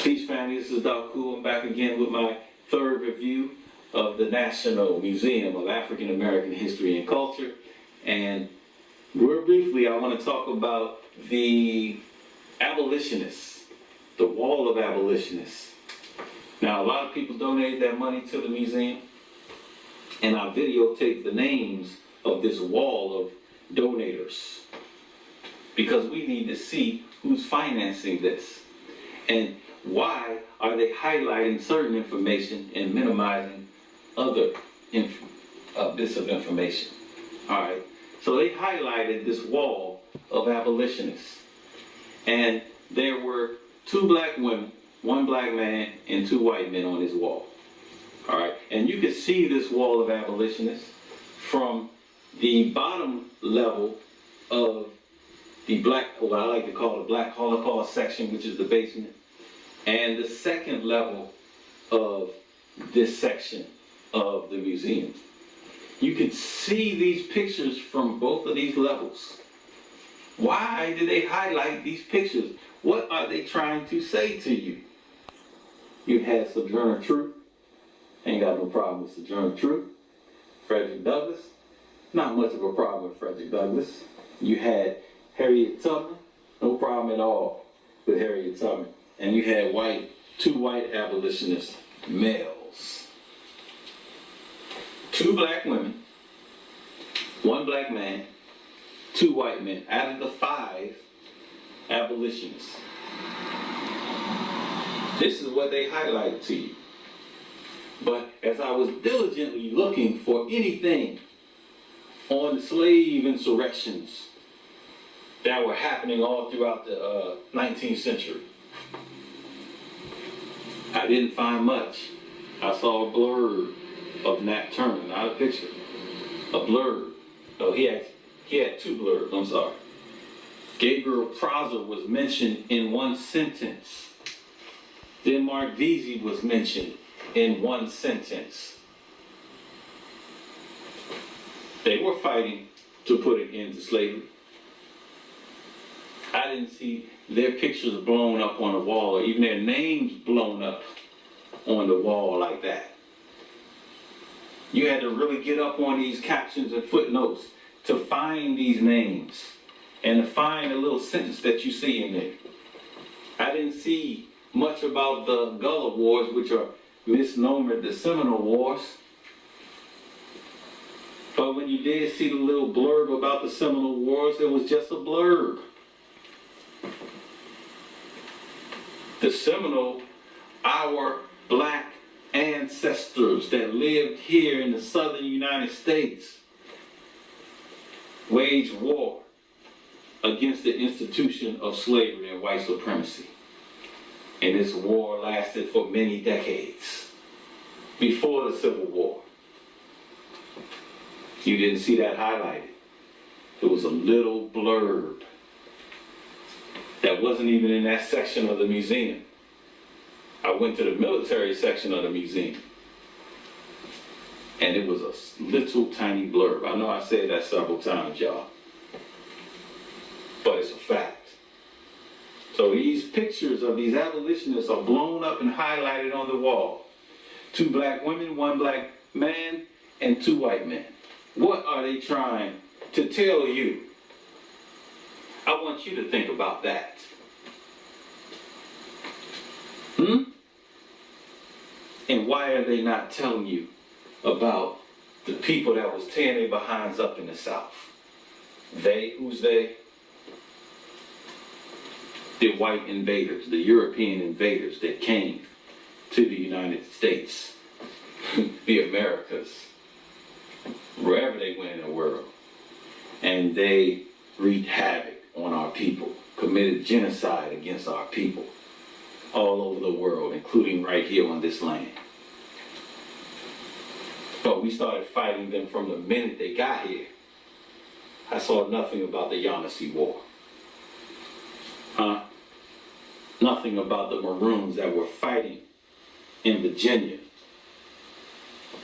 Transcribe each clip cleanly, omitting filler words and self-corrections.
Peace family, this is Doc Cool. I'm back again with my third review of the National Museum of African American History and Culture. And real briefly, I want to talk about the abolitionists, the wall of abolitionists. Now, a lot of people donated their money to the museum, and I videotaped the names of this wall of donators because we need to see who's financing this and why are they highlighting certain information and minimizing other bits of information. All right, so they highlighted this wall of abolitionists, and there were 2 black women, 1 black man, and 2 white men on this wall. All right, and you can see this wall of abolitionists from the bottom level of the black, what I like to call the Black Holocaust section, which is the basement, and the second level of this section of the museum. You can see these pictures from both of these levels. Why did they highlight these pictures? What are they trying to say to you? You had Sojourner Truth. Ain't got no problem with Sojourner Truth. Frederick Douglass. Not much of a problem with Frederick Douglass. You had Harriet Tubman. No problem at all with Harriet Tubman. And you had 2 white abolitionist males. 2 black women, 1 black man, 2 white men, out of the 5 abolitionists. This is what they highlighted to you. But as I was diligently looking for anything on the slave insurrections that were happening all throughout the 19th century, I didn't find much. I saw a blurb of Nat Turner, not a picture. A blurb. Oh, he had 2 blurbs, I'm sorry. Gabriel Prosser was mentioned in 1 sentence. Then Mark Vesey was mentioned in 1 sentence. They were fighting to put an end to slavery. I didn't see their pictures blown up on the wall or even their names blown up on the wall like that. You had to really get up on these captions and footnotes to find these names and to find a little sentence that you see in there. I didn't see much about the Gullah Wars, which are misnomered the Seminole Wars. But when you did see the little blurb about the Seminole Wars, it was just a blurb. The Seminole, our black ancestors that lived here in the southern United States, waged war against the institution of slavery and white supremacy. And this war lasted for many decades before the Civil War. You didn't see that highlighted. It was a little blurb that wasn't even in that section of the museum. I went to the military section of the museum, and it was a little tiny blurb. I know I said that several times, y'all, but it's a fact. So these pictures of these abolitionists are blown up and highlighted on the wall. 2 black women, 1 black man, and 2 white men. What are they trying to tell you? I want you to think about that. And why are they not telling you about the people that was tearing their behinds up in the South? They, who's they? The white invaders, the European invaders that came to the United States, the Americas, wherever they went in the world. And they wreaked havoc on our people, committed genocide against our people all over the world, including right here on this land. But we started fighting them from the minute they got here. I saw nothing about the Yamasee War. Nothing about the Maroons that were fighting in Virginia.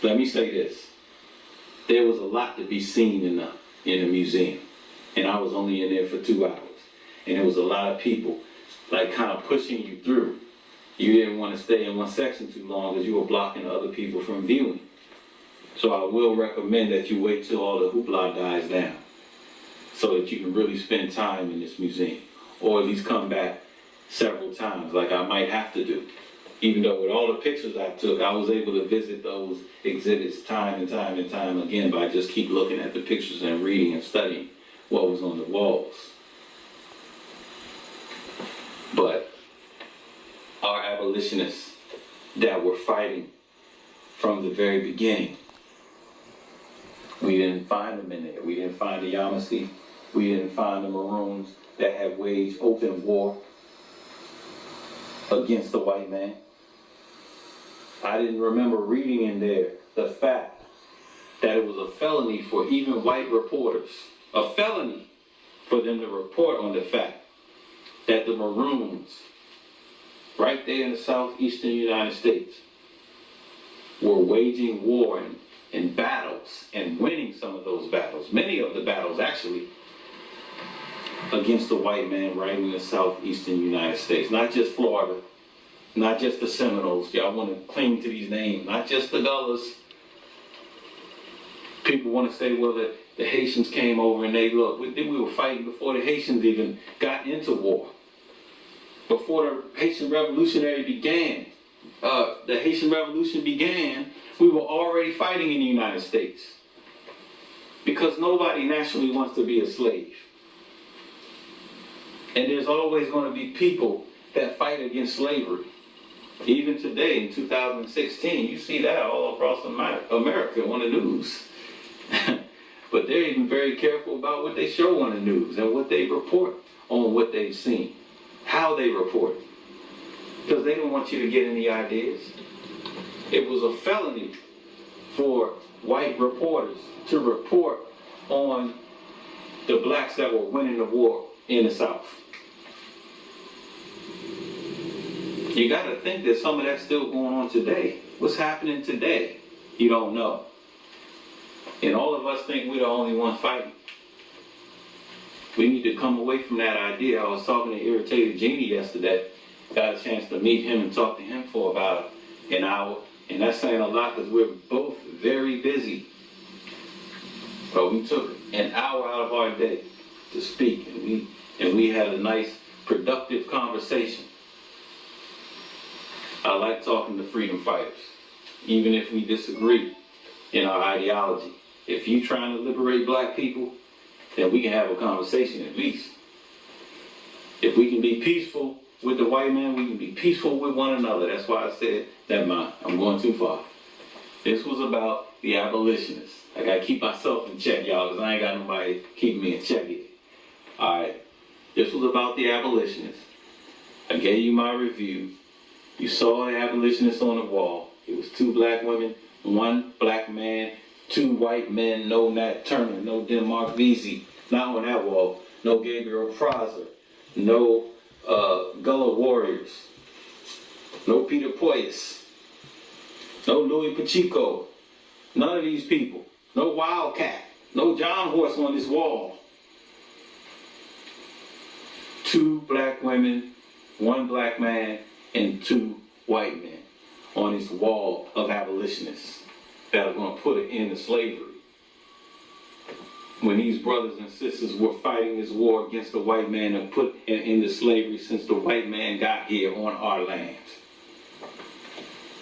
Let me say this. There was a lot to be seen in the museum. And I was only in there for 2 hours. And there was a lot of people like kind of pushing you through you didn't want to stay in one section too long because you were blocking other people from viewing. So I will recommend that you wait till all the hoopla dies down so that you can really spend time in this museum, or at least come back several times like I might have to do. Even though with all the pictures I took, I was able to visit those exhibits time and time and time again by just keep looking at the pictures and reading and studying what was on the walls. But our abolitionists that were fighting from the very beginning, we didn't find them in there. We didn't find the Yamasee. We didn't find the Maroons that had waged open war against the white man. I didn't remember reading in there the fact that it was a felony for even white reporters, a felony for them to report on the fact that the Maroons, right there in the southeastern United States, were waging war and battles and winning some of those battles, many of the battles actually, against the white man right in the southeastern United States, not just Florida, not just the Seminoles. Y'all want to cling to these names, not just the Gullas. People want to say, well, the Haitians came over and we were fighting before the Haitians even got into war. Before the Haitian Revolution began, we were already fighting in the United States. Because nobody naturally wants to be a slave. And there's always going to be people that fight against slavery. Even today, in 2016, you see that all across America on the news. But they're even very careful about what they show on the news and what they report on what they've seen, how they report it. Because they don't want you to get any ideas. It was a felony for white reporters to report on the blacks that were winning the war in the South. You got to think that some of that's still going on today. What's happening today? You don't know. And all of us think we're the only one fighting. We need to come away from that idea. I was talking to Irritated Genie yesterday. Got a chance to meet him and talk to him for about an hour. And that's saying a lot because we're both very busy. But we took an hour out of our day to speak. And we had a nice, productive conversation. I like talking to freedom fighters, even if we disagree in our ideology. If you're trying to liberate black people, then we can have a conversation at least. If we can be peaceful with the white man, we can be peaceful with one another. That's why I said, never mind, I'm going too far. This was about the abolitionists. I gotta keep myself in check, y'all, because I ain't got nobody keeping me in check here. Alright, this was about the abolitionists. I gave you my review. You saw the abolitionists on the wall. It was 2 black women, 1 black man, 2 white men, no Nat Turner, no Denmark Vesey, not on that wall, no Gabriel Prosser, no Gullah Warriors, no Peter Poyas, no Louis Pacheco, none of these people, no Wildcat, no John Horse on this wall. 2 black women, 1 black man, and 2 white men on this wall of abolitionists that are going to put an end to slavery. When these brothers and sisters were fighting this war against the white man and put an end to slavery since the white man got here on our land.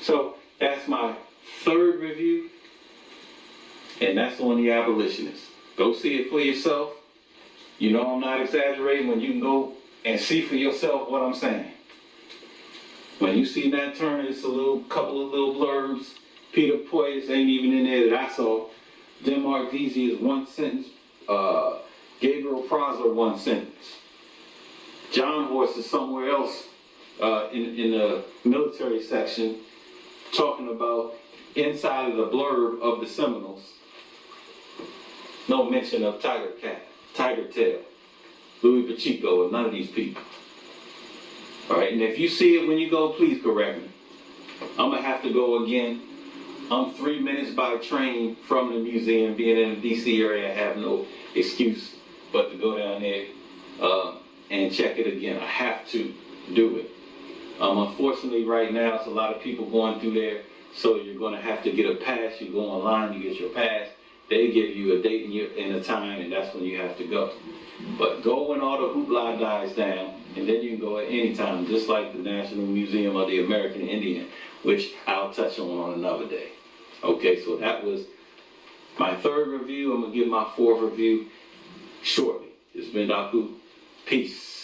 So that's my 3rd review, and that's on the abolitionists. Go see it for yourself. You know I'm not exaggerating when you can go and see for yourself what I'm saying. When you see Nat Turner, it's a couple of little blurbs. Peter Poyas ain't even in there that I saw. Denmark Vesey is 1 sentence. Gabriel Prosser, 1 sentence. John Horse is somewhere else in the military section talking about inside of the blurb of the Seminoles. No mention of Tiger Tail, Louis Pacheco, or none of these people. All right, and if you see it when you go, please correct me. I'm going to have to go again. I'm 3 minutes by train from the museum. Being in the D.C. area, I have no excuse but to go down there and check it again. I have to do it. Unfortunately, right now, it's a lot of people going through there, so you're going to have to get a pass. You go online, you get your pass. They give you a date and a time, and that's when you have to go. But go when all the hoopla dies down, and then you can go at any time, just like the National Museum of the American Indian, which I'll touch on another day. Okay, so that was my third review. I'm going to give my fourth review shortly. It's been Daku. Peace.